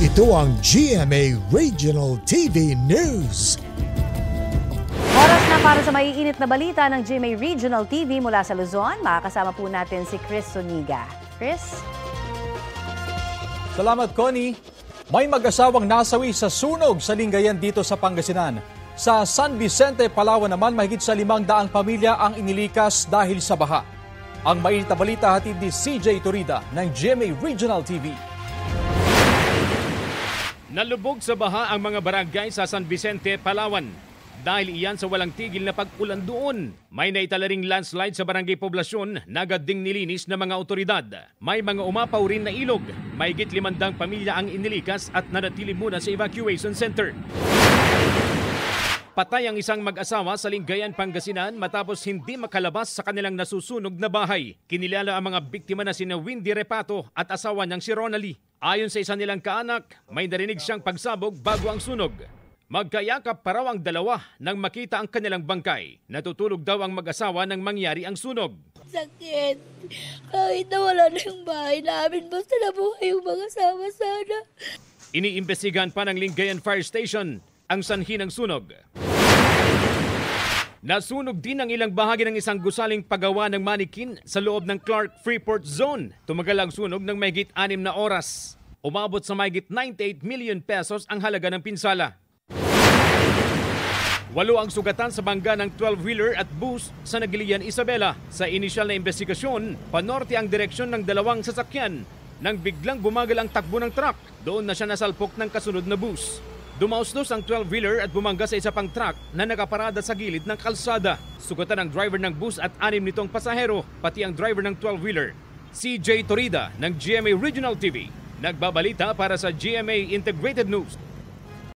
Ito ang GMA Regional TV News. Oras na para sa maiinit na balita ng GMA Regional TV mula sa Luzon. Makakasama po natin si Chris Suniga. Chris? Salamat, Connie. May mag-asawang nasawi sa sunog sa Lingayen dito sa Pangasinan. Sa San Vicente, Palawan naman, mahigit sa 500 pamilya ang inilikas dahil sa baha. Ang mainit na balita hatid ni CJ Torida ng GMA Regional TV. Nalubog sa baha ang mga barangay sa San Vicente, Palawan. Dahil iyan sa walang tigil na pag-ulan doon. May naitala ring landslide sa barangay poblasyon na agad ding nilinis ng mga otoridad. May mga umapaw rin na ilog. Mahigit 500 pamilya ang inilikas at nanatili muna sa evacuation center. Patay ang isang mag-asawa sa Lingayen, Pangasinan matapos hindi makalabas sa kanilang nasusunog na bahay. Kinilala ang mga biktima na sina Windy Repato at asawa niyang si Ronalie. Ayon sa isa nilang kaanak, may narinig siyang pagsabog bago ang sunog. Magkayakap pa raw ang dalawa nang makita ang kanilang bangkay. Natutulog daw ang mag-asawa nang mangyari ang sunog. Sakit. Kahit nawala na yung bahay namin, basta nabuhay yung mga asawa sana. Iniimbestigahan pa ng Lingayen Fire Station ang sanhi ng sunog. Nasunog din ang ilang bahagi ng isang gusaling paggawa ng manikin sa loob ng Clark Freeport Zone. Tumagal ang sunog ng mahigit 6 na oras. Umabot sa mahigit 98 million pesos ang halaga ng pinsala. 8 ang sugatan sa bangga ng 12-wheeler at bus sa Nagilian, Isabela. Sa inisyal na investigasyon, panorte ang direksyon ng dalawang sasakyan nang biglang bumagal ang takbo ng truck. Doon na siya nasalpok ng kasunod na bus. Dumaustos ang 12-wheeler at bumangga sa isa pang truck na nakaparada sa gilid ng kalsada. Sugatan ang driver ng bus at 6 nitong pasahero, pati ang driver ng 12-wheeler. CJ Torida ng GMA Regional TV. Nagbabalita para sa GMA Integrated News.